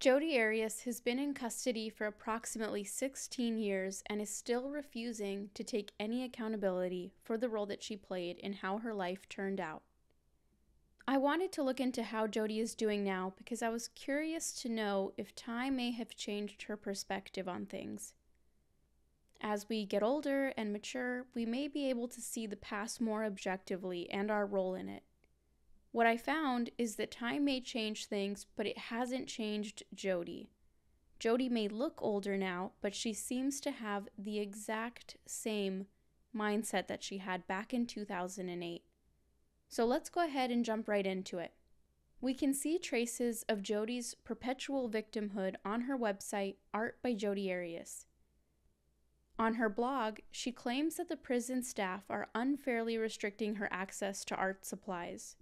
Jodi Arias has been in custody for approximately 16 years and is still refusing to take any accountability for the role that she played in how her life turned out. I wanted to look into how Jodi is doing now because I was curious to know if time may have changed her perspective on things. As we get older and mature, we may be able to see the past more objectively and our role in it. What I found is that time may change things, but it hasn't changed Jodi. Jodi may look older now, but she seems to have the exact same mindset that she had back in 2008. So let's go ahead and jump right into it. We can see traces of Jodi's perpetual victimhood on her website, Art by Jodi Arias. On her blog, she claims that the prison staff are unfairly restricting her access to art supplies.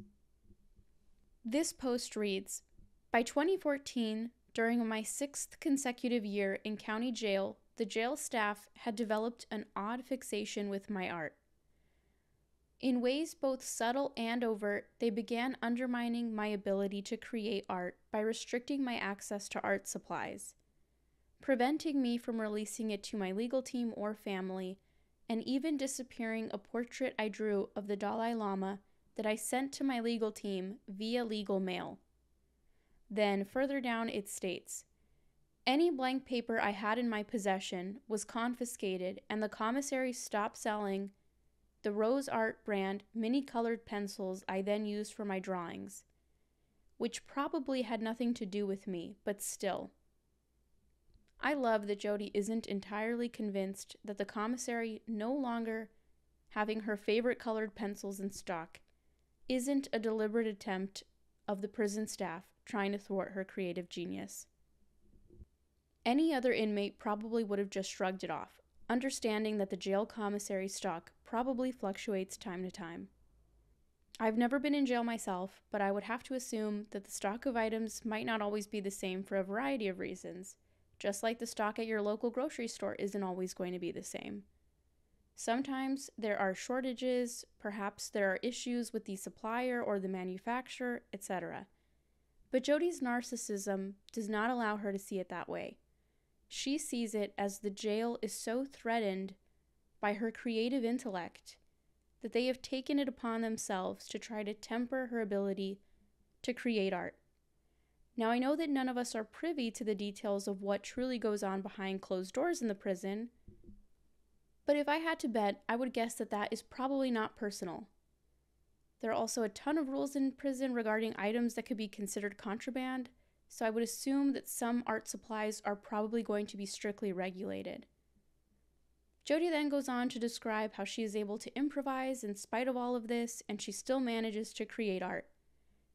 This post reads, "By 2014, during my 6th consecutive year in county jail, the jail staff had developed an odd fixation with my art. In ways both subtle and overt, they began undermining my ability to create art by restricting my access to art supplies, preventing me from releasing it to my legal team or family, and even disappearing a portrait I drew of the Dalai Lama that I sent to my legal team via legal mail." Then further down it states, "Any blank paper I had in my possession was confiscated and the commissary stopped selling the Rose Art brand mini-colored pencils I then used for my drawings, which probably had nothing to do with me, but still." I love that Jodi isn't entirely convinced that the commissary no longer having her favorite colored pencils in stock isn't a deliberate attempt of the prison staff trying to thwart her creative genius. Any other inmate probably would have just shrugged it off, understanding that the jail commissary stock probably fluctuates time to time. I've never been in jail myself, but I would have to assume that the stock of items might not always be the same for a variety of reasons, just like the stock at your local grocery store isn't always going to be the same. Sometimes there are shortages, perhaps there are issues with the supplier or the manufacturer, etc. But Jodi's narcissism does not allow her to see it that way. She sees it as the jail is so threatened by her creative intellect that they have taken it upon themselves to try to temper her ability to create art. Now, I know that none of us are privy to the details of what truly goes on behind closed doors in the prison, but if I had to bet, I would guess that that is probably not personal. There are also a ton of rules in prison regarding items that could be considered contraband, so I would assume that some art supplies are probably going to be strictly regulated. Jodi then goes on to describe how she is able to improvise in spite of all of this, and she still manages to create art.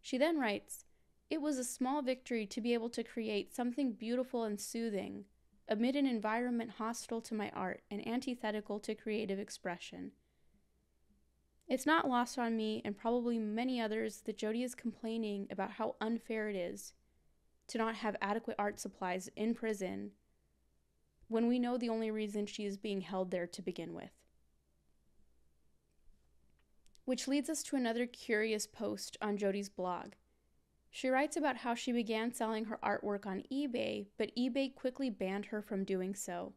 She then writes, "It was a small victory to be able to create something beautiful and soothing amid an environment hostile to my art and antithetical to creative expression." It's not lost on me, and probably many others, that Jodi is complaining about how unfair it is to not have adequate art supplies in prison when we know the only reason she is being held there to begin with. Which leads us to another curious post on Jodi's blog. She writes about how she began selling her artwork on eBay, but eBay quickly banned her from doing so.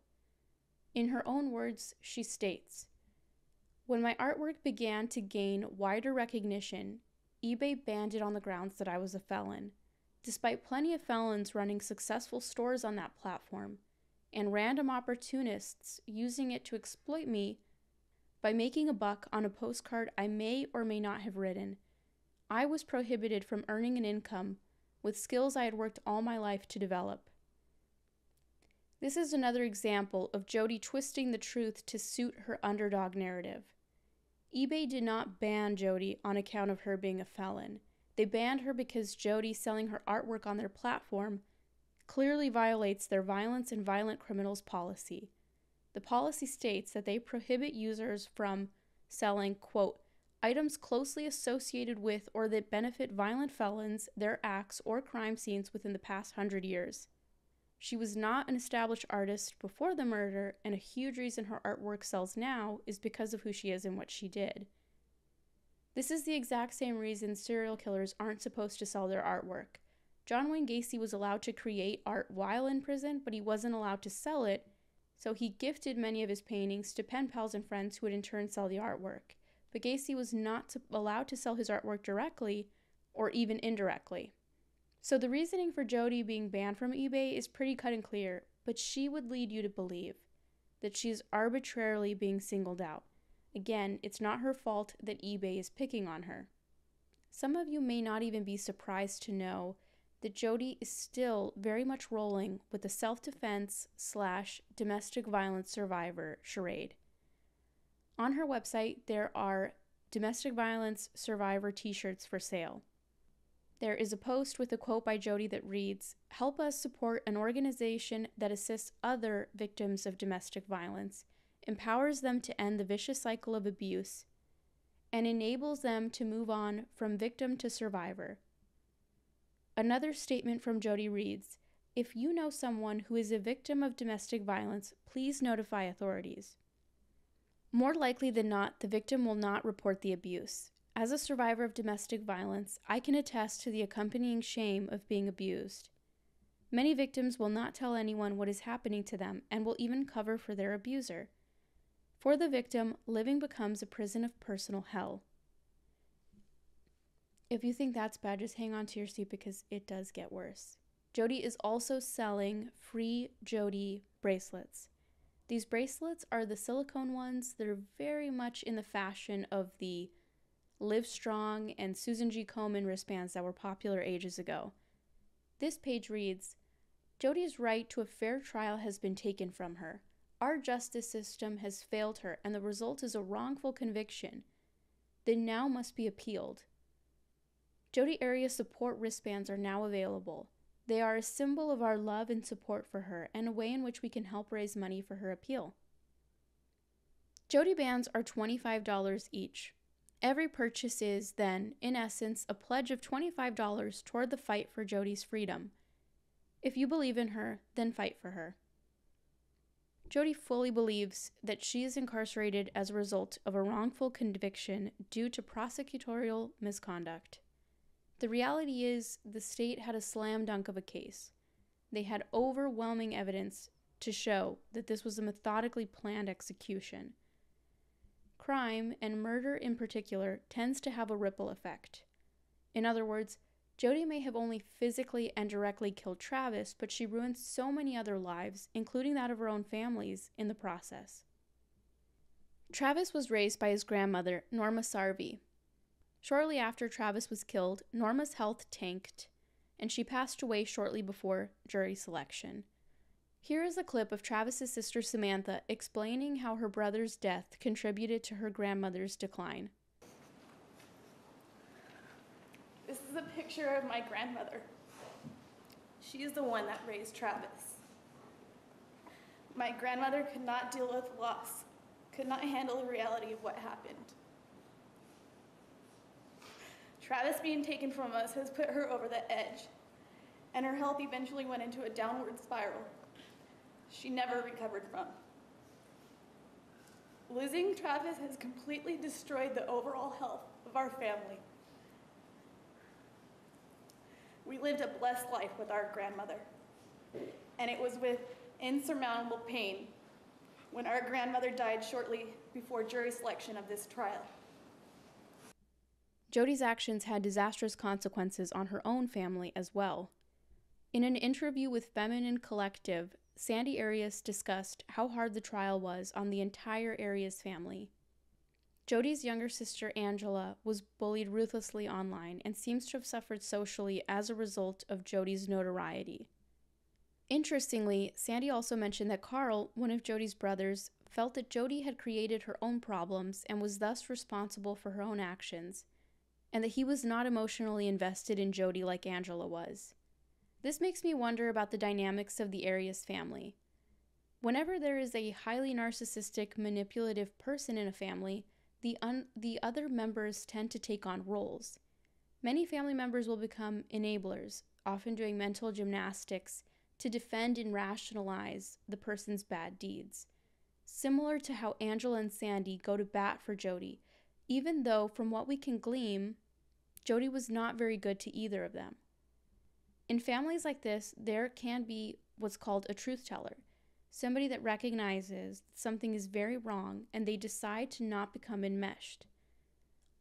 In her own words, she states, "When my artwork began to gain wider recognition, eBay banned it on the grounds that I was a felon, despite plenty of felons running successful stores on that platform, and random opportunists using it to exploit me by making a buck on a postcard I may or may not have written. I was prohibited from earning an income with skills I had worked all my life to develop." This is another example of Jodi twisting the truth to suit her underdog narrative. eBay did not ban Jodi on account of her being a felon. They banned her because Jodi selling her artwork on their platform clearly violates their violence and violent criminals policy. The policy states that they prohibit users from selling, quote, "items closely associated with or that benefit violent felons, their acts, or crime scenes within the past 100 years. She was not an established artist before the murder, and a huge reason her artwork sells now is because of who she is and what she did. This is the exact same reason serial killers aren't supposed to sell their artwork. John Wayne Gacy was allowed to create art while in prison, but he wasn't allowed to sell it, so he gifted many of his paintings to pen pals and friends who would in turn sell the artwork. But Gacy was not allowed to sell his artwork directly or even indirectly. So the reasoning for Jodi being banned from eBay is pretty cut and clear, but she would lead you to believe that she's arbitrarily being singled out. Again, it's not her fault that eBay is picking on her. Some of you may not even be surprised to know that Jodi is still very much rolling with the self-defense / domestic violence survivor charade. On her website, there are domestic violence survivor t-shirts for sale. There is a post with a quote by Jodi that reads, "Help us support an organization that assists other victims of domestic violence, empowers them to end the vicious cycle of abuse, and enables them to move on from victim to survivor." Another statement from Jodi reads, "If you know someone who is a victim of domestic violence, please notify authorities." More likely than not, the victim will not report the abuse. As a survivor of domestic violence, I can attest to the accompanying shame of being abused. Many victims will not tell anyone what is happening to them and will even cover for their abuser. For the victim, living becomes a prison of personal hell. If you think that's bad, just hang on to your seat because it does get worse. Jodi is also selling free Jodi bracelets. These bracelets are the silicone ones that are very much in the fashion of the Live Strong and Susan G. Komen wristbands that were popular ages ago. This page reads, "Jodi's right to a fair trial has been taken from her. Our justice system has failed her, and the result is a wrongful conviction that now must be appealed. Jodi Arias support wristbands are now available. They are a symbol of our love and support for her, and a way in which we can help raise money for her appeal." Jodi bands are $25 each. Every purchase is, then, in essence, a pledge of $25 toward the fight for Jodi's freedom. If you believe in her, then fight for her. Jodi fully believes that she is incarcerated as a result of a wrongful conviction due to prosecutorial misconduct. The reality is, the state had a slam dunk of a case. They had overwhelming evidence to show that this was a methodically planned execution. Crime, and murder in particular, tends to have a ripple effect. In other words, Jodi may have only physically and directly killed Travis, but she ruined so many other lives, including that of her own families, in the process. Travis was raised by his grandmother, Norma Sarvey. Shortly after Travis was killed, Norma's health tanked, and she passed away shortly before jury selection. Here is a clip of Travis's sister Samantha explaining how her brother's death contributed to her grandmother's decline. This is a picture of my grandmother. She is the one that raised Travis. My grandmother could not deal with loss, could not handle the reality of what happened. Travis being taken from us has put her over the edge, and her health eventually went into a downward spiral she never recovered from. Losing Travis has completely destroyed the overall health of our family. We lived a blessed life with our grandmother, and it was with insurmountable pain when our grandmother died shortly before jury selection of this trial. Jodi's actions had disastrous consequences on her own family as well. In an interview with Feminine Collective, Sandy Arias discussed how hard the trial was on the entire Arias family. Jodi's younger sister, Angela, was bullied ruthlessly online and seems to have suffered socially as a result of Jodi's notoriety. Interestingly, Sandy also mentioned that Carl, one of Jodi's brothers, felt that Jodi had created her own problems and was thus responsible for her own actions, and that he was not emotionally invested in Jodi like Angela was. This makes me wonder about the dynamics of the Arias family. Whenever there is a highly narcissistic, manipulative person in a family, the other members tend to take on roles. Many family members will become enablers, often doing mental gymnastics to defend and rationalize the person's bad deeds. Similar to how Angela and Sandy go to bat for Jodi, even though, from what we can glean, Jodi was not very good to either of them. In families like this, there can be what's called a truth teller, somebody that recognizes that something is very wrong and they decide to not become enmeshed.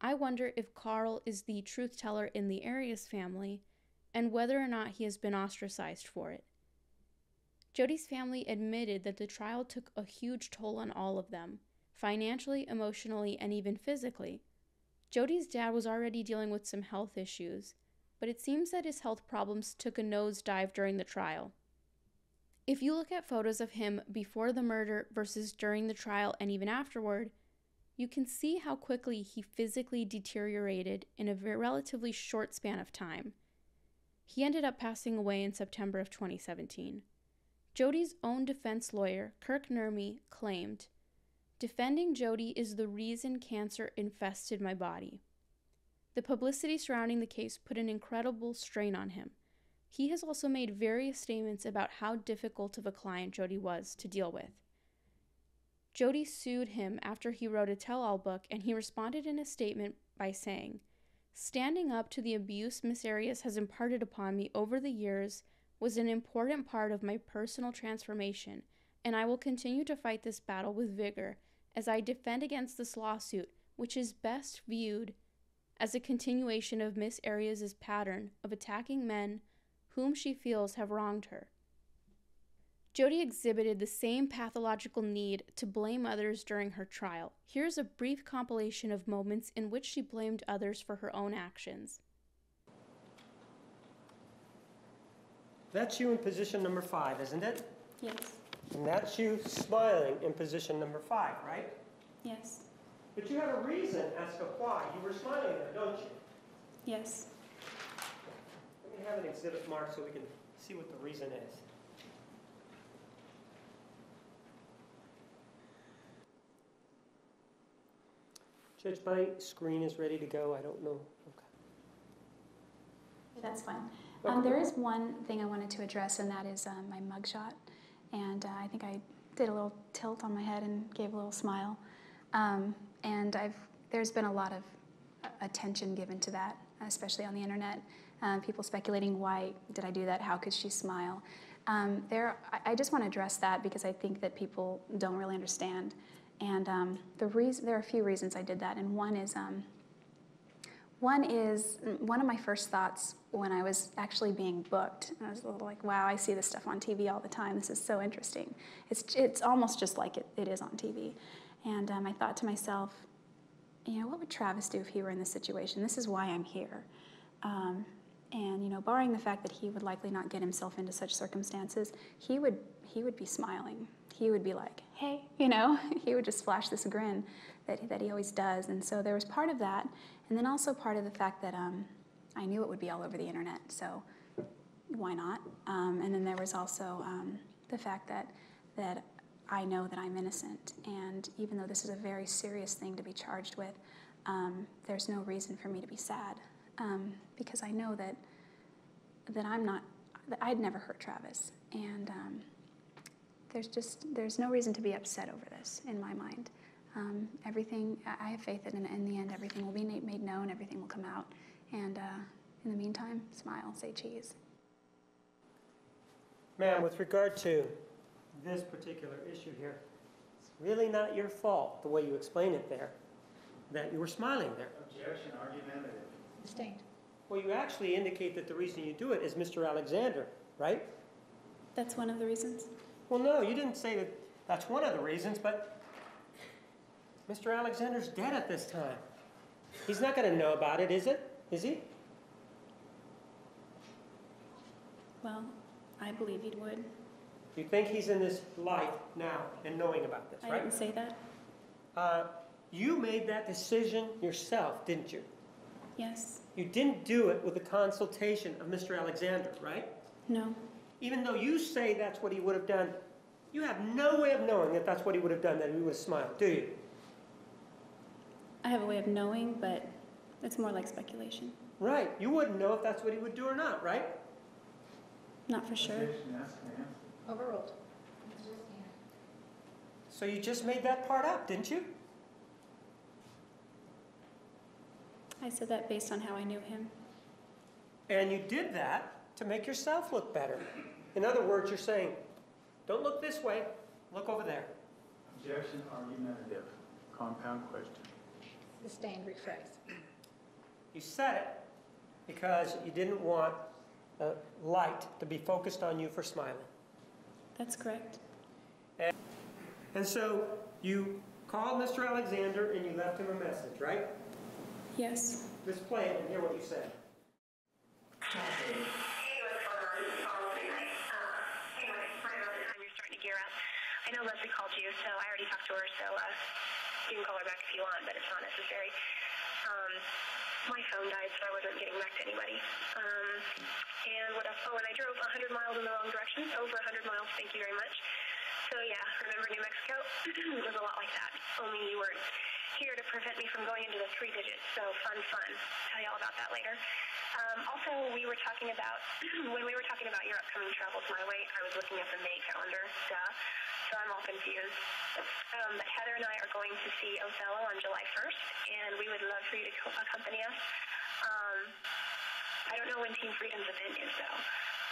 I wonder if Carl is the truth teller in the Arias family and whether or not he has been ostracized for it. Jodi's family admitted that the trial took a huge toll on all of them, financially, emotionally, and even physically. Jodi's dad was already dealing with some health issues, but it seems that his health problems took a nosedive during the trial. If you look at photos of him before the murder versus during the trial and even afterward, you can see how quickly he physically deteriorated in a relatively short span of time. He ended up passing away in September of 2017. Jodi's own defense lawyer, Kirk Nurmi, claimed, "Defending Jodi is the reason cancer infested my body." The publicity surrounding the case put an incredible strain on him. He has also made various statements about how difficult of a client Jodi was to deal with. Jodi sued him after he wrote a tell-all book, and he responded in a statement by saying, "Standing up to the abuse Miss Arias has imparted upon me over the years was an important part of my personal transformation, and I will continue to fight this battle with vigor as I defend against this lawsuit, which is best viewed as a continuation of Miss Arias' pattern of attacking men whom she feels have wronged her." Jodi exhibited the same pathological need to blame others during her trial. Here's a brief compilation of moments in which she blamed others for her own actions. That's you in position number 5, isn't it? Yes. And that's you smiling in position number 5, right? Yes. But you have a reason as to why you were smiling there, don't you? Yes. Let me have an exhibit mark so we can see what the reason is. Judge, my screen is ready to go. I don't know. Okay. That's fine. Okay. There is one thing I wanted to address, and that is my mugshot. And I think I did a little tilt on my head and gave a little smile. There's been a lot of attention given to that, especially on the internet. People speculating, why did I do that? How could she smile? I just want to address that because I think that people don't really understand. And there are a few reasons I did that, and one is one of my first thoughts when I was actually being booked. I was a little like, wow, I see this stuff on TV all the time. This is so interesting. It's almost just like it is on TV. And I thought to myself, what would Travis do if he were in this situation? This is why I'm here. And barring the fact that he would likely not get himself into such circumstances, he would be smiling. He would be like, hey, he would just flash this grin that he always does. And so there was part of that, and then also part of the fact that I knew it would be all over the internet, so why not? And then there was also the fact that I know that I'm innocent, and even though this is a very serious thing to be charged with, there's no reason for me to be sad, because I know that I'd never hurt Travis, and there's no reason to be upset over this in my mind. I have faith that in the end everything will be made known, everything will come out, and in the meantime, smile, say cheese. Ma'am, with regard to this particular issue here, it's really not your fault, the way you explain it there, that you were smiling there. Objection, argumentative. Sustained. Well, you actually indicate that the reason you do it is Mr. Alexander, right? That's one of the reasons. Well, no, you didn't say that that's one of the reasons, but Mr. Alexander's dead at this time. He's not going to know about it, is it? Is he? Well, I believe he would. You think he's in this life now and knowing about this, I right? didn't say that. You made that decision yourself, didn't you? Yes. You didn't do it with the consultation of Mr. Alexander, right? No. Even though you say that's what he would have done, you have no way of knowing that that's what he would have done, that he would have smiled, do you? I have a way of knowing, but it's more like speculation. Right. You wouldn't know if that's what he would do or not, right? Not for sure. Objection, ask, ma'am. Overruled. So you just made that part up, didn't you? I said that based on how I knew him. And you did that to make yourself look better. In other words, you're saying, don't look this way, look over there. Objection argumentative. Compound question. Sustained rephrase. You said it because you didn't want the light to be focused on you for smiling. That's correct. And so you called Mr. Alexander and you left him a message, right? Yes. Let's play it and hear what you said. Hey, what's going on? This is all tonight. Anyway, right around the time you're starting to gear up. I know Leslie called you, so I already talked to her, so you can call her back if you want, but it's not necessary. My phone died, so I wasn't getting back to anybody. And what else? Oh, and I drove 100 miles in the wrong direction, over 100 miles, thank you very much. So yeah, remember New Mexico? It was a lot like that, only you weren't here to prevent me from going into the 3 digits, so fun. Tell you all about that later. Also, we were talking about, when we were talking about your upcoming travels my way, I was looking at the May calendar, so I'm all confused. But Heather and I are going to see Othello on July 1st, and we would love for you to accompany us. I don't know when Team Freedom's event is, though,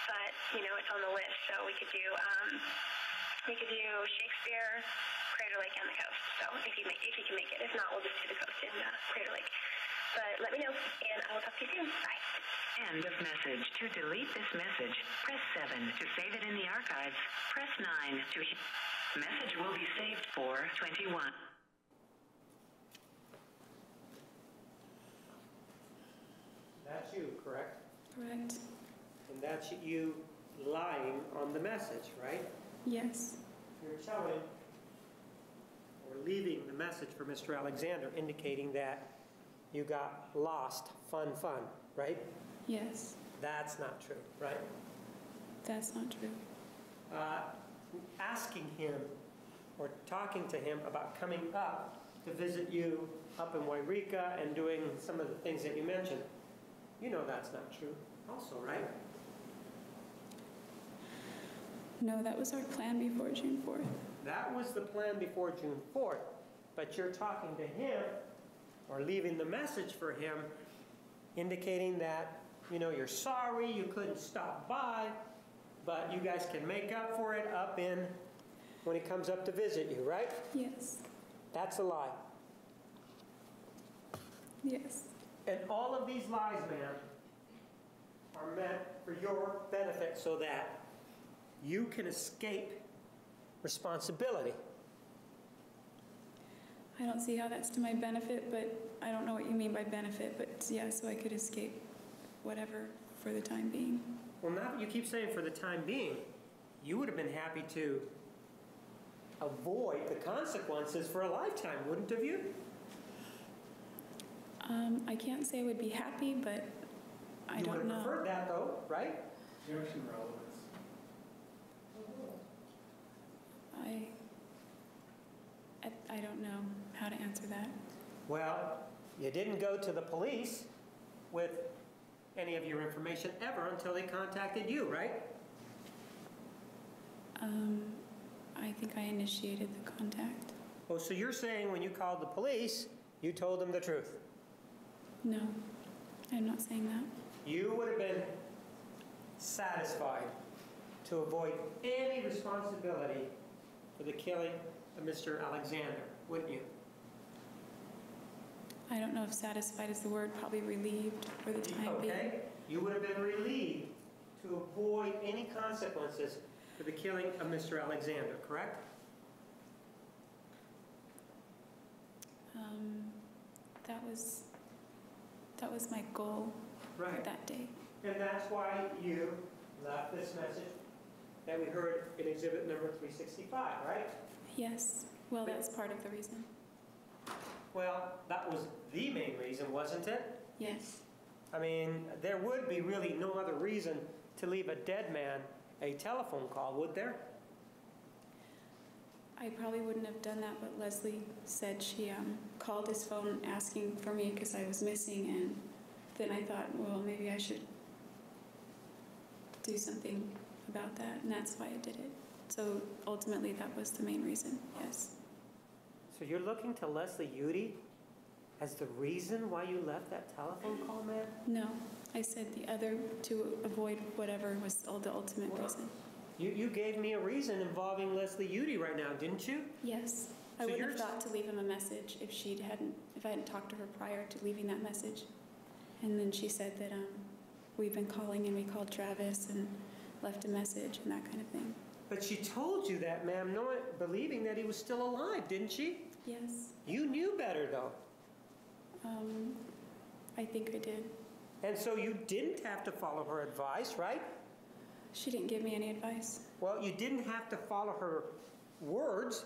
but, you know, it's on the list, so we could do Shakespeare, Crater Lake, and the coast. So if you can make it. If not, we'll just do the coast in Crater Lake. But let me know, and I will talk to you soon. Bye. End of message. To delete this message, press 7. To save it in the archives, press 9. Message will be saved for 21. That's you, correct? Correct. And that's you lying on the message, right? Yes. You're telling or leaving the message for Mr. Alexander indicating that you got lost, fun, right? Yes. That's not true, right? That's not true. Asking him or talking to him about coming up to visit you up in Wairika and doing some of the things that you mentioned, you know that's not true also, right? No, that was our plan before June 4th. That was the plan before June 4th, but you're talking to him or leaving the message for him indicating that, you know, you're sorry you couldn't stop by, but you guys can make up for it up in, when he comes up to visit you, right? Yes. That's a lie. Yes. And all of these lies, ma'am, are meant for your benefit so that you can escape responsibility. I don't see how that's to my benefit, but I don't know what you mean by benefit, but yeah, so I could escape whatever for the time being. Well, now that you keep saying for the time being, you would have been happy to avoid the consequences for a lifetime, wouldn't have you? I can't say I would be happy, but I You don't would know. have preferred that though, right? Objection relevance. I don't know how to answer that. Well, you didn't go to the police with any of your information ever until they contacted you, right? I think I initiated the contact. Oh, so you're saying when you called the police, you told them the truth? No, I'm not saying that. You would have been satisfied to avoid any responsibility for the killing of Mr. Alexander, wouldn't you? I don't know if satisfied is the word, probably relieved for the time being. Okay, you would have been relieved to avoid any consequences for the killing of Mr. Alexander, correct? That was my goal for Right. that day. And that's why you left this message that we heard in exhibit number 365, right? Yes, well, that's part of the reason. Well, that was the main reason, wasn't it? Yes. I mean, there would be really no other reason to leave a dead man a telephone call, would there? I probably wouldn't have done that, but Leslie said she called his phone asking for me because I was missing, and then I thought, well, maybe I should do something about that, and that's why I did it. So ultimately, that was the main reason, yes. So you're looking to Leslie Jodi as the reason why you left that telephone call, ma'am? No, I said the other to avoid whatever was the ultimate reason. You gave me a reason involving Leslie Jodi right now, didn't you? Yes, I So wouldn't you're have thought to leave him a message if I hadn't talked to her prior to leaving that message. And then she said that we've been calling and we called Travis and left a message and that kind of thing. But she told you that, ma'am, believing that he was still alive, didn't she? Yes. You knew better, though. I think I did. And so you didn't have to follow her advice, right? She didn't give me any advice. Well, you didn't have to follow her words,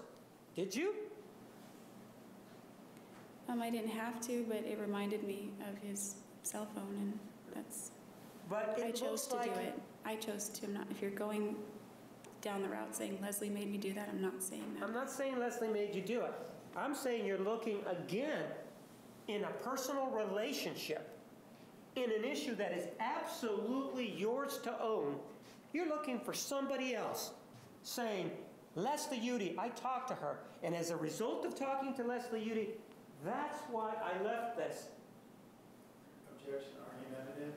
did you? I didn't have to, but it reminded me of his cell phone, and that's. But I chose to do it. I chose to. If you're going down the route saying Leslie made me do that, I'm not saying that. I'm not saying Leslie made you do it. I'm saying you're looking again in a personal relationship, in an issue that is absolutely yours to own. You're looking for somebody else saying, Leslie Jodi, I talked to her, and as a result of talking to Leslie Jodi, that's why I left this. Objection argumentative.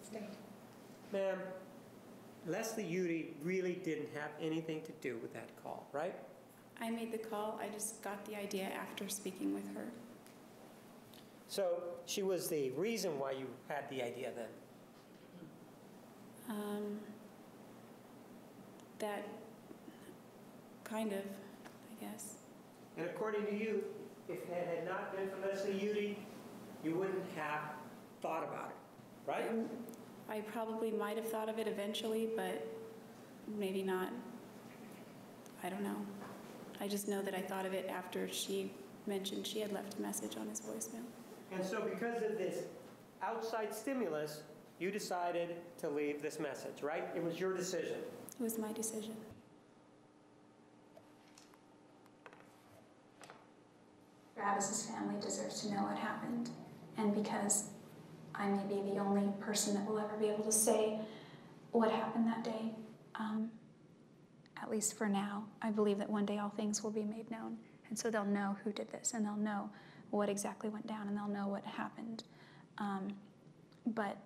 Sustained. Ma'am, Leslie Jodi really didn't have anything to do with that call, right? I made the call. I just got the idea after speaking with her. So she was the reason why you had the idea then? That kind of, I guess. And according to you, if it had not been for Leslie Jodi, you wouldn't have thought about it, right? I probably might have thought of it eventually, but maybe not. I don't know. I just know that I thought of it after she mentioned she had left a message on his voicemail. And so because of this outside stimulus, you decided to leave this message, right? It was your decision. It was my decision. Travis's family deserves to know what happened. And because I may be the only person that will ever be able to say what happened that day, at least for now, I believe that one day all things will be made known. And so they'll know who did this, and they'll know what exactly went down, and they'll know what happened. But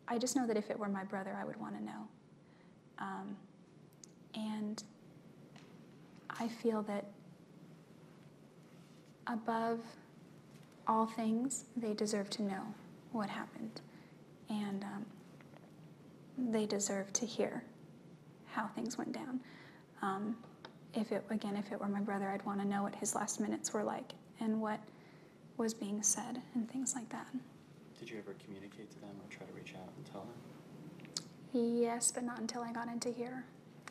I just know that if it were my brother, I would want to know. And I feel that above all things, they deserve to know what happened. And they deserve to hear how things went down. If it were my brother, I'd want to know what his last minutes were like and what was being said and things like that. Did you ever communicate to them or try to reach out and tell them? Yes, but not until I got into here.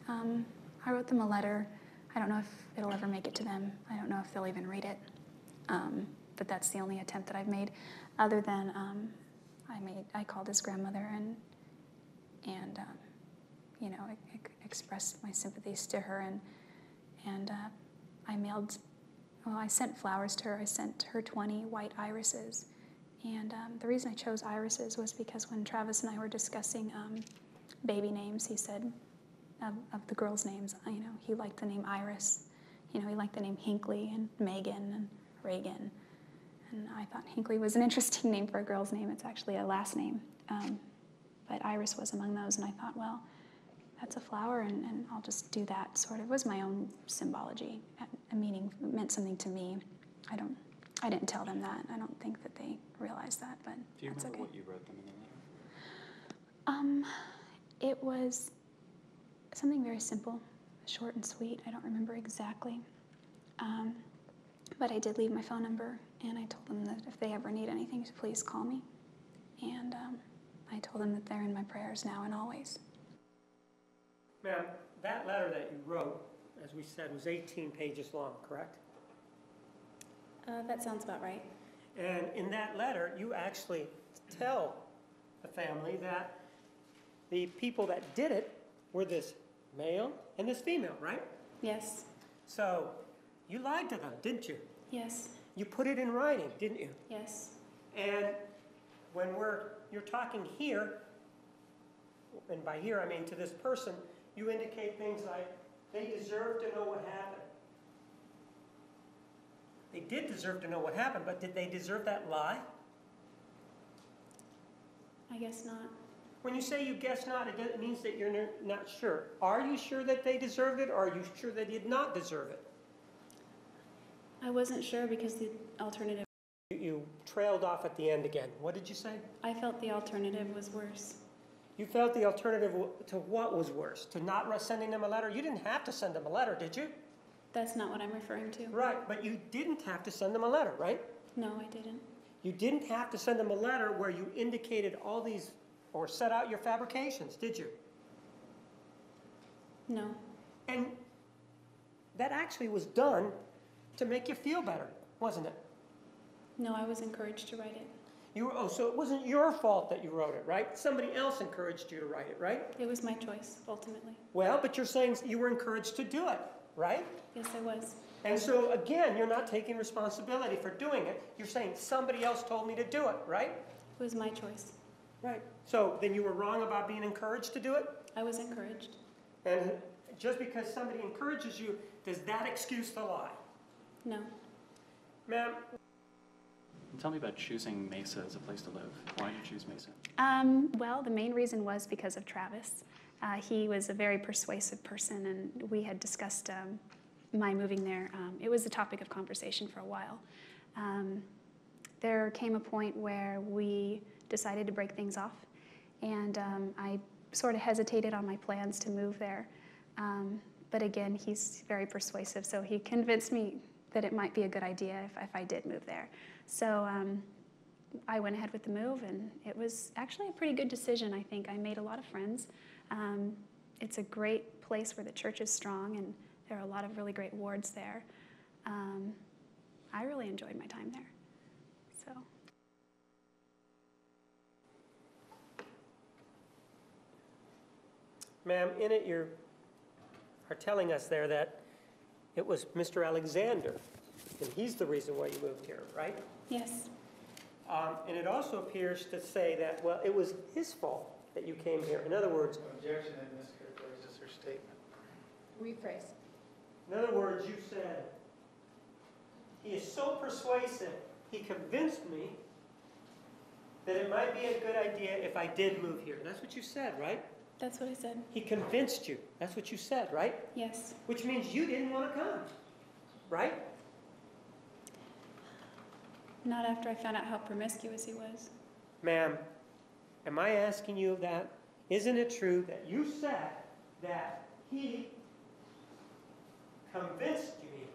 I wrote them a letter. I don't know if it'll ever make it to them. I don't know if they'll even read it. But that's the only attempt that I've made. Other than I called his grandmother and expressed my sympathies to her, and I sent flowers to her. I sent her 20 white irises. And the reason I chose irises was because when Travis and I were discussing baby names, he said of the girls' names, he liked the name Iris. He liked the name Hinckley and Megan and Reagan. And I thought Hinckley was an interesting name for a girl's name. It's actually a last name. But Iris was among those, and I thought, well, that's a flower, and I'll just do that, sort of. It was my own symbology. A meaning meant something to me. I didn't tell them that. I don't think that they realized that, but Do you that's remember okay. what you wrote them in the letter? It was something very simple, short and sweet. I don't remember exactly. But I did leave my phone number, and I told them that if they ever need anything, to please call me. And I told them that they're in my prayers now and always. Ma'am, that letter that you wrote, as we said, was 18 pages long, correct? That sounds about right. And in that letter, you actually tell the family that the people that did it were this male and this female, right? Yes. So you lied to them, didn't you? Yes. You put it in writing, didn't you? Yes. And when you're talking here, and by here I mean to this person, you indicate things like, they deserve to know what happened. They did deserve to know what happened, but did they deserve that lie? I guess not. When you say you guess not, it means that you're not sure. Are you sure that they deserved it, or are you sure they did not deserve it? I wasn't sure because the alternative... You trailed off at the end again. What did you say? I felt the alternative was worse. You felt the alternative to what was worse? To not sending them a letter? You didn't have to send them a letter, did you? That's not what I'm referring to. Right, but you didn't have to send them a letter, right? No, I didn't. You didn't have to send them a letter where you indicated all these, or set out your fabrications, did you? No. And that actually was done to make you feel better, wasn't it? No, I was encouraged to write it. So it wasn't your fault that you wrote it, right? Somebody else encouraged you to write it, right? It was my choice, ultimately. Well, but you're saying you were encouraged to do it, right? Yes, I was. And so, again, you're not taking responsibility for doing it. You're saying somebody else told me to do it, right? It was my choice. Right. So then you were wrong about being encouraged to do it? I was encouraged. And just because somebody encourages you, does that excuse the lie? No. Ma'am? Tell me about choosing Mesa as a place to live. Why did you choose Mesa? Well, the main reason was because of Travis. He was a very persuasive person, and we had discussed my moving there. It was a topic of conversation for a while. There came a point where we decided to break things off, and I sort of hesitated on my plans to move there. But again, he's very persuasive, so he convinced me that it might be a good idea if I did move there. So I went ahead with the move, and it was actually a pretty good decision, I think. I made a lot of friends. It's a great place where the church is strong, and there are a lot of really great wards there. I really enjoyed my time there. So. Ma'am, in it you are telling us there that it was Mr. Alexander, and he's the reason why you moved here, right? Yes. And it also appears to say that, well, it was his fault that you came here. In other words... Objection and mischaracterizes her statement. Rephrase. In other words, you said, he is so persuasive, he convinced me that it might be a good idea if I did move here. That's what you said, right? That's what I said. He convinced you. That's what you said, right? Yes. Which means you didn't want to come, right? Not after I found out how promiscuous he was. Ma'am, am I asking you that? Isn't it true that you said that he convinced you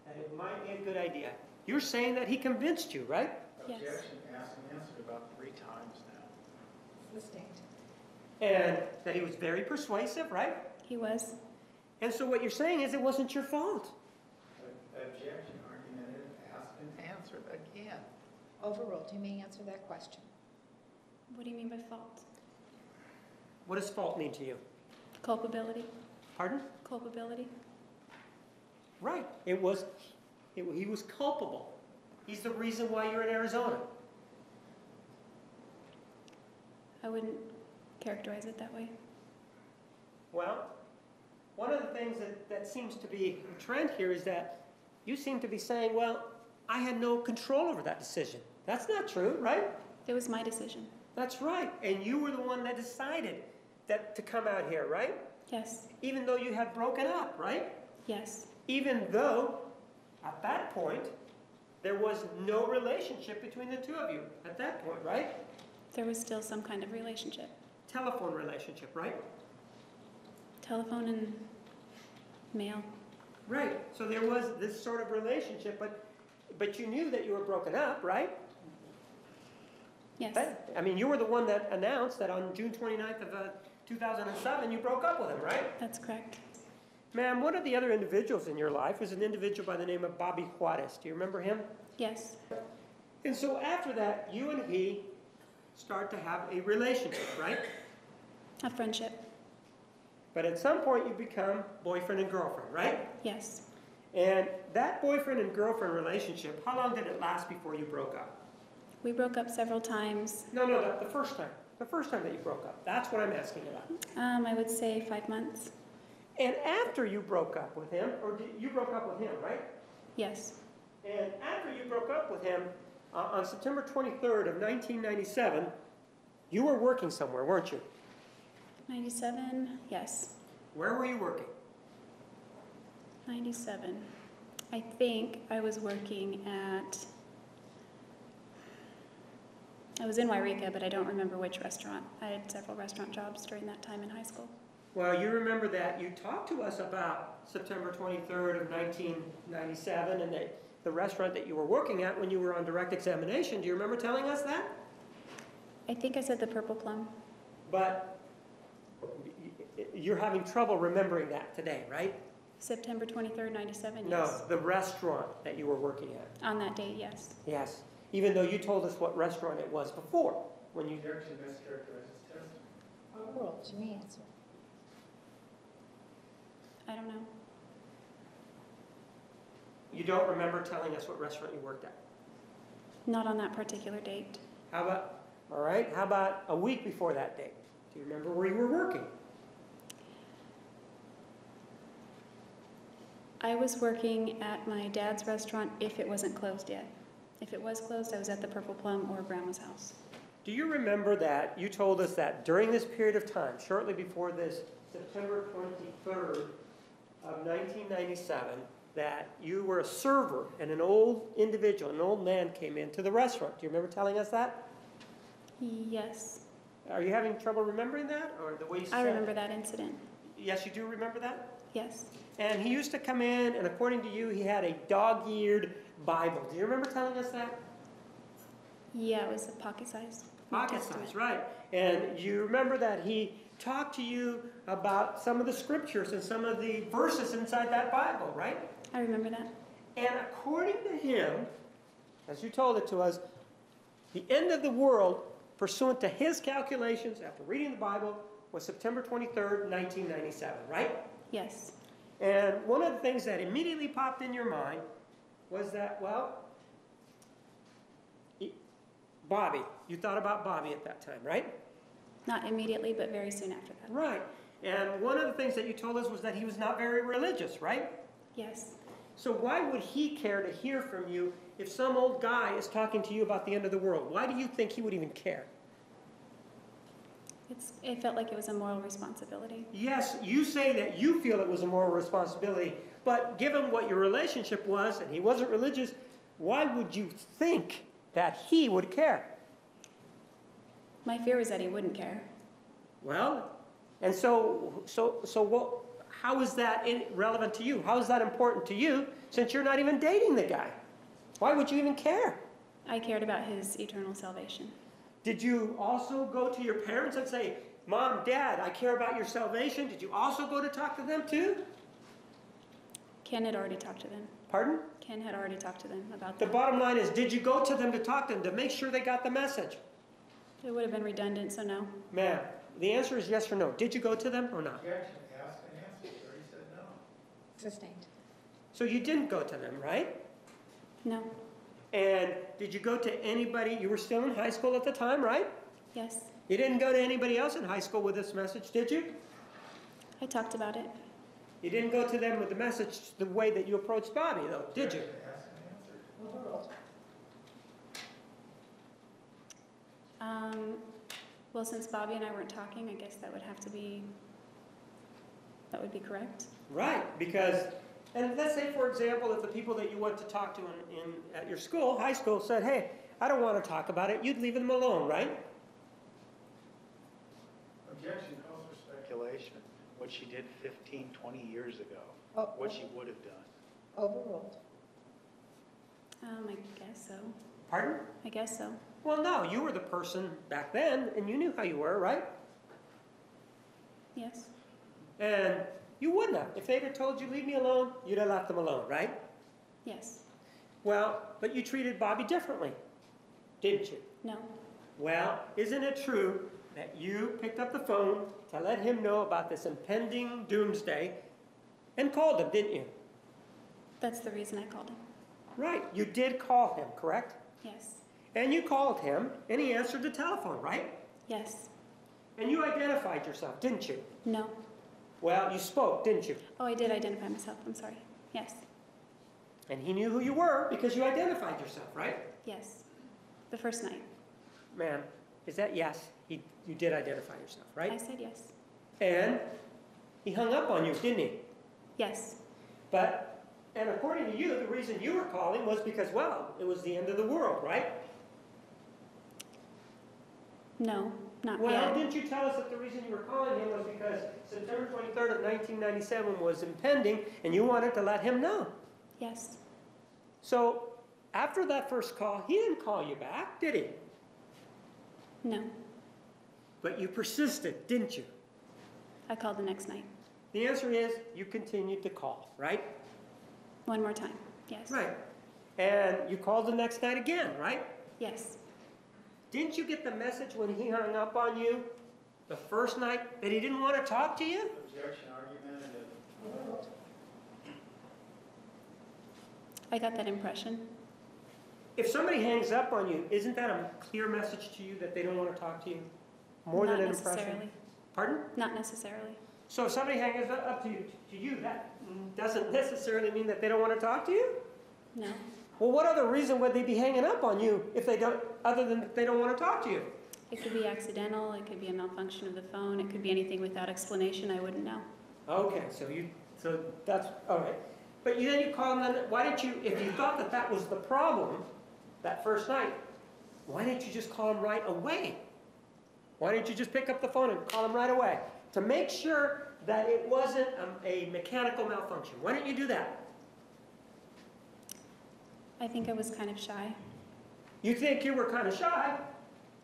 that it might be a good idea? You're saying that he convinced you, right? Yes. Objection asked and answered about 3 times now. Sustained. And that he was very persuasive, right? He was. And so what you're saying is it wasn't your fault. Objection, argumentative, asked and answered again. Overruled. You may answer that question. What do you mean by fault? What does fault mean to you? Culpability. Pardon? Culpability. Right. He was culpable. He's the reason why you're in Arizona. I wouldn't characterize it that way. Well, one of the things that seems to be a trend here is that you seem to be saying, well, I had no control over that decision. That's not true, right? It was my decision. That's right. And you were the one that decided to come out here, right? Yes. Even though you had broken up, right? Yes. Even though, at that point, there was no relationship between the two of you. At that point, right? There was still some kind of relationship. Telephone relationship, right? Telephone and mail. Right. So there was this sort of relationship, but you knew that you were broken up, right? Yes. I mean, you were the one that announced that on June 29th of 2007, you broke up with him, right? That's correct. Ma'am, one of the other individuals in your life was an individual by the name of Bobby Juarez. Do you remember him? Yes. And so after that, you and he start to have a relationship, right? A friendship. But at some point, you become boyfriend and girlfriend, right? Yes. And that boyfriend and girlfriend relationship, how long did it last before you broke up? We broke up several times. No, the first time. The first time that you broke up. That's what I'm asking about. I would say 5 months. And after you broke up with him, you broke up with him, right? Yes. And after you broke up with him on September 23rd of 1997, you were working somewhere, weren't you? 97, yes. Where were you working? 97. I think I was working at, I was in Wairika, but I don't remember which restaurant. I had several restaurant jobs during that time in high school. Well, you remember that you talked to us about September 23rd of 1997 and the restaurant that you were working at when you were on direct examination. Do you remember telling us that? I think I said the Purple Plum. But you're having trouble remembering that today, right? September 23rd, 97, No, yes. the restaurant that you were working at. On that date, yes. Yes, even though you told us what restaurant it was before when you... Objection, mischaracterizes testimony. Overruled. You may answer. I don't know. You don't remember telling us what restaurant you worked at? Not on that particular date. How about, all right, how about a week before that date? Do you remember where you were working? I was working at my dad's restaurant if it wasn't closed yet. If it was closed, I was at the Purple Plum or Grandma's house. Do you remember that you told us that during this period of time, shortly before this September 23rd of 1997, that you were a server and an old individual, an old man came into the restaurant? Do you remember telling us that? Yes. Are you having trouble remembering that, or the way you said? I remember that incident. Yes, you do remember that? Yes. And he used to come in, and according to you, he had a dog-eared Bible. Do you remember telling us that? Yeah, it was a pocket size. Pocket size, right. And you remember that he talked to you about some of the scriptures and some of the verses inside that Bible, right? I remember that. And according to him, as you told it to us, the end of the world, pursuant to his calculations after reading the Bible, was September 23rd, 1997, right? Yes. And one of the things that immediately popped in your mind was that, well, Bobby. You thought about Bobby at that time, right? Not immediately, but very soon after that. Right. And one of the things that you told us was that he was not very religious, right? Yes. So why would he care to hear from you if some old guy is talking to you about the end of the world? Why do you think he would even care? It felt like it was a moral responsibility. Yes, you say that you feel it was a moral responsibility, but given what your relationship was, and he wasn't religious, why would you think that he would care? My fear was that he wouldn't care. Well, and so what? How is that relevant to you? How is that important to you since you're not even dating the guy? Why would you even care? I cared about his eternal salvation. Did you also go to your parents and say, Mom, Dad, I care about your salvation? Did you also go to talk to them too? Ken had already talked to them. Pardon? Ken had already talked to them about The that. bottom line is, did you go to them to talk to them to make sure they got the message? It would have been redundant, so no. Ma'am, the answer is yes or no. Did you go to them or not? Objection, asked and answered. She already said no. Sustained. So you didn't go to them, right? No. And did you go to anybody? You were still in high school at the time, right? Yes. You didn't go to anybody else in high school with this message, did you? I talked about it. You didn't go to them with the message the way that you approached Bobby, though, did you? Objection, asked and answered. Overruled. Well, since Bobby and I weren't talking, I guess that would be correct. Right, because, and let's say, for example, if the people that you went to talk to at your school, high school, said, hey, I don't want to talk about it, you'd leave them alone, right? Objection calls for speculation. What she did 15, 20 years ago. Oh, What she would have done. Overruled. I guess so. Pardon? I guess so. Well, no, you were the person back then, and you knew how you were, right? Yes. And you wouldn't have. If they'd have told you, leave me alone, you'd have left them alone, right? Yes. Well, but you treated Bobby differently, didn't you? No. Well, isn't it true that you picked up the phone to let him know about this impending doomsday and called him, didn't you? That's the reason I called him. Right, you did call him, correct? Yes. And you called him, and he answered the telephone, right? Yes. And you identified yourself, didn't you? No. Well, you spoke, didn't you? Oh, I did identify myself. I'm sorry. Yes. And he knew who you were because you identified yourself, right? Yes. The first night. Ma'am, is that yes? You did identify yourself, right? I said yes. And he hung up on you, didn't he? Yes. But, and according to you, the reason you were calling was because, well, it was the end of the world, right? No, not Well, yet. didn't you tell us that the reason you were calling him was because September 23rd of 1997 was impending and you wanted to let him know? Yes. So, after that first call, he didn't call you back, did he? No. But you persisted, didn't you? I called the next night. The answer is you continued to call, right? One more time. Yes. Right. And you called the next night again, right? Yes. Didn't you get the message when he hung up on you the first night that he didn't want to talk to you? Objection, argumentative. I got that impression. If somebody hangs up on you, isn't that a clear message to you that they don't want to talk to you? More Not than an impression? necessarily. Pardon? Not necessarily. So if somebody hangs up to you, that doesn't necessarily mean that they don't want to talk to you? No. Well, what other reason would they be hanging up on you if they don't, other than they don't want to talk to you? It could be accidental. It could be a malfunction of the phone. It could be anything without explanation. I wouldn't know. Okay, so that's, all right. But then you call them, why didn't you, if you thought that that was the problem that first night, why didn't you just call them right away? Why didn't you just pick up the phone and call them right away? To make sure that it wasn't a mechanical malfunction. Why didn't you do that? I think I was kind of shy. You think you were kind of shy,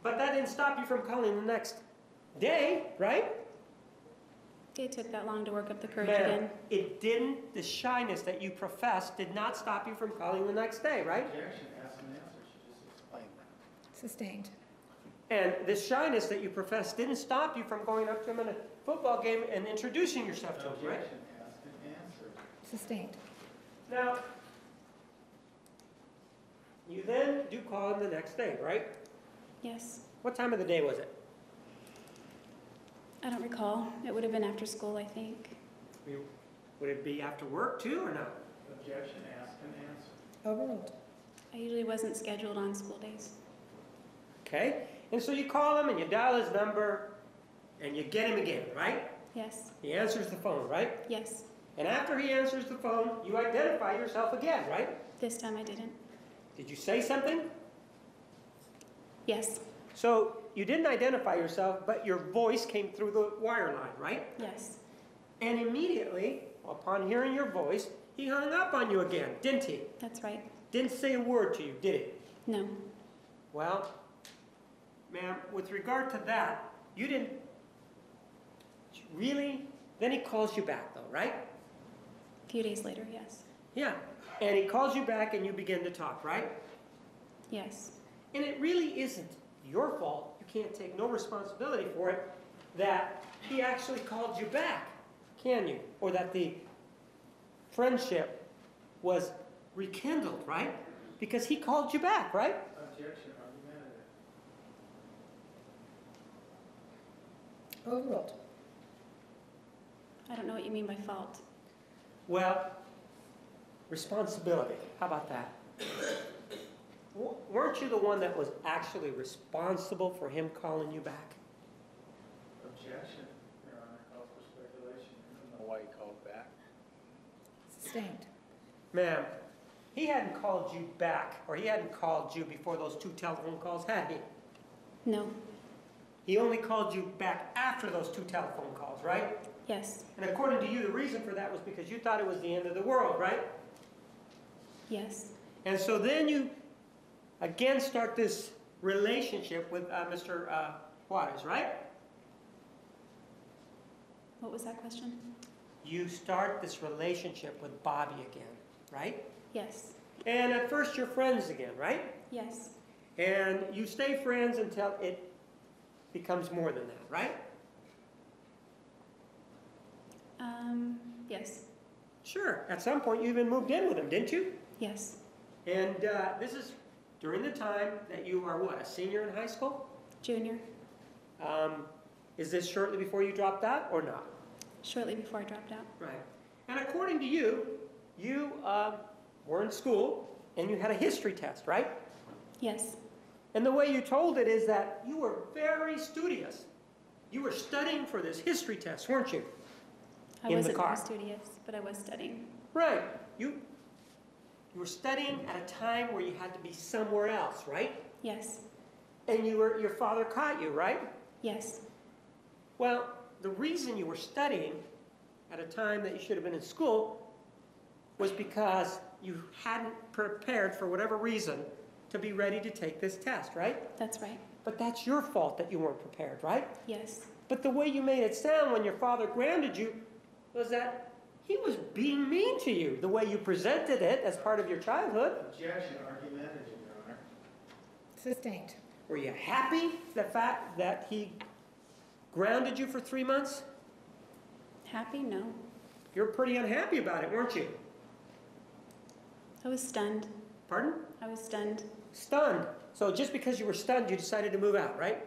but that didn't stop you from calling the next day, right? It took that long to work up the courage Ma'am, again. it didn't, the shyness that you professed did not stop you from calling the next day, right? Objection, ask and answer. She just explained that. Sustained. And this shyness that you professed didn't stop you from going up to him in a football game and introducing yourself to him, right? Objection, ask and answer. Sustained. Now, you then do call him the next day, right? Yes. What time of the day was it? I don't recall. It would have been after school, I think. Would it be after work too, or no? Objection, ask and answer. Overruled. I usually wasn't scheduled on school days. Okay, and so you call him and you dial his number and you get him again, right? Yes. He answers the phone, right? Yes. And after he answers the phone, you identify yourself again, right? This time I didn't. Did you say something? Yes. So you didn't identify yourself, but your voice came through the wire line, right? Yes. And immediately, upon hearing your voice, he hung up on you again, didn't he? That's right. Didn't say a word to you, did he? No. Well, ma'am, with regard to that, you didn't really, then he calls you back though, right? A few days later, yes. Yeah, and he calls you back and you begin to talk, right? Yes. And it really isn't your fault, you can't take no responsibility for it, that he actually called you back, can you? Or that the friendship was rekindled, right? Because he called you back, right? Objection, argumentative. Overruled. I don't know what you mean by fault. Well, responsibility, how about that? Weren't you the one that was actually responsible for him calling you back? Objection, Your Honor, calls for speculation. You don't know why he called back. Sustained. Ma'am, he hadn't called you back, or he hadn't called you before those 2 telephone calls, had he? No. He only called you back after those 2 telephone calls, right? Yes. And according to you, the reason for that was because you thought it was the end of the world, right? Yes. And so then you again start this relationship with Mr. Juarez, right? What was that question? You start this relationship with Bobby again, right? Yes. And at first you're friends again, right? Yes. And you stay friends until it becomes more than that, right? Yes. Sure. At some point you even moved in with him, didn't you? Yes. And this is during the time that you are what, a senior in high school? Junior. Is this shortly before you dropped out or not? Shortly before I dropped out. Right. And according to you, you were in school and you had a history test, right? Yes. And the way you told it is that you were very studious. You were studying for this history test, weren't you? I wasn't very studious, but I was studying. Right. You were studying at a time where you had to be somewhere else, right? Yes. And your father caught you, right? Yes. Well, the reason you were studying at a time that you should have been in school was because you hadn't prepared for whatever reason to be ready to take this test, right? That's right. But that's your fault that you weren't prepared, right? Yes. But the way you made it sound when your father grounded you was that he was being mean to you, the way you presented it as part of your childhood. Objection, argumentative, Your Honor. Sustained. Were you happy the fact that he grounded you for 3 months? Happy? No. You're pretty unhappy about it, weren't you? I was stunned. Pardon? I was stunned. Stunned. So just because you were stunned, you decided to move out, right?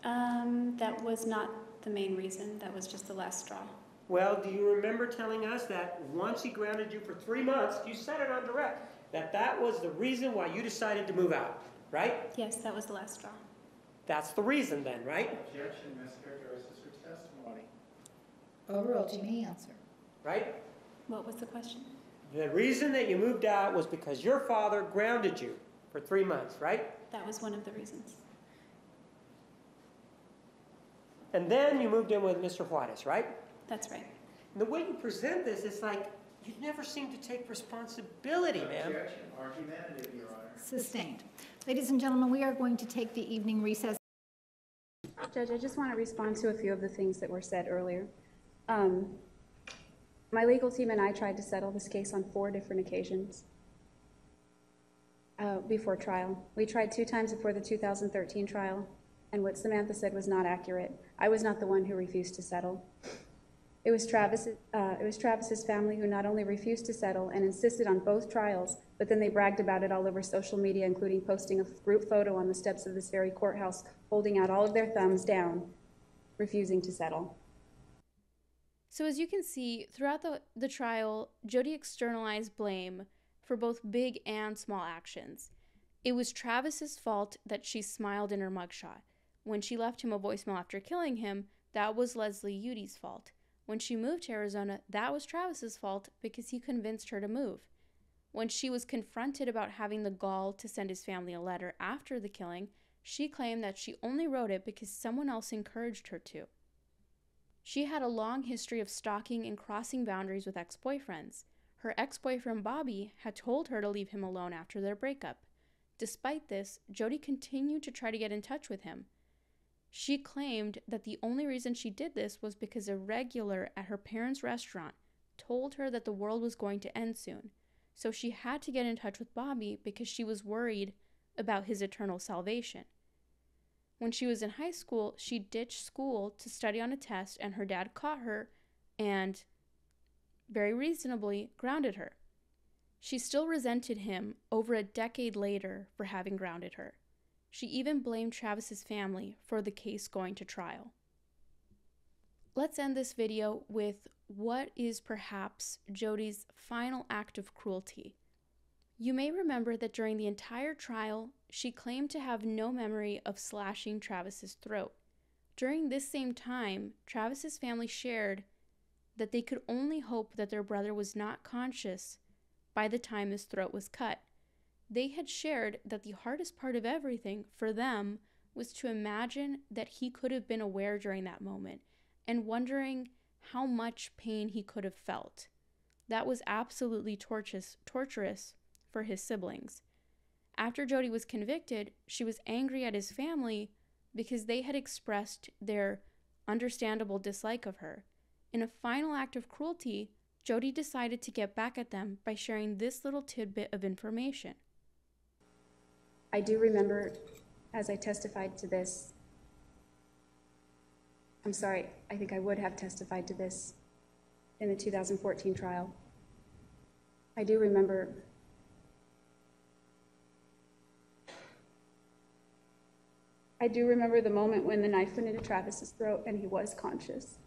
That was not the main reason. That was just the last straw. Well, do you remember telling us that once he grounded you for 3 months, you said it on direct, that was the reason why you decided to move out, right? Yes, that was the last straw. That's the reason then, right? Objection, mischaracterizes her testimony. Overruled. You may answer. Right? What was the question? The reason that you moved out was because your father grounded you for 3 months, right? That was one of the reasons. And then you moved in with Mr. Juarez, right? That's right. And the way you present this, it's like you never seem to take responsibility, man. Objection, argumentative, Your Honor. Sustained. Ladies and gentlemen, we are going to take the evening recess. Judge, I just want to respond to a few of the things that were said earlier. My legal team and I tried to settle this case on 4 different occasions before trial. We tried 2 times before the 2013 trial, and what Samantha said was not accurate. I was not the one who refused to settle. It was Travis's family who not only refused to settle and insisted on both trials, but then they bragged about it all over social media, including posting a group photo on the steps of this very courthouse, holding out all of their thumbs down, refusing to settle. So as you can see, throughout the trial, Jodi externalized blame for both big and small actions. It was Travis's fault that she smiled in her mugshot. When she left him a voicemail after killing him, that was Leslie Udy's fault. When she moved to Arizona, that was Travis's fault because he convinced her to move. When she was confronted about having the gall to send his family a letter after the killing, she claimed that she only wrote it because someone else encouraged her to. She had a long history of stalking and crossing boundaries with ex-boyfriends. Her ex-boyfriend Bobby had told her to leave him alone after their breakup. Despite this, Jodi continued to try to get in touch with him. She claimed that the only reason she did this was because a regular at her parents' restaurant told her that the world was going to end soon. So she had to get in touch with Bobby because she was worried about his eternal salvation. When she was in high school, she ditched school to study on a test, and her dad caught her and, very reasonably, grounded her. She still resented him over a decade later for having grounded her. She even blamed Travis's family for the case going to trial. Let's end this video with what is perhaps Jodi's final act of cruelty. You may remember that during the entire trial, she claimed to have no memory of slashing Travis's throat. During this same time, Travis's family shared that they could only hope that their brother was not conscious by the time his throat was cut. They had shared that the hardest part of everything for them was to imagine that he could have been aware during that moment and wondering how much pain he could have felt. That was absolutely torturous for his siblings. After Jodi was convicted, she was angry at his family because they had expressed their understandable dislike of her. In a final act of cruelty, Jodi decided to get back at them by sharing this little tidbit of information. I do remember, as I testified to this, I'm sorry, I think I would have testified to this in the 2014 trial. I do remember the moment when the knife went into Travis's throat and he was conscious.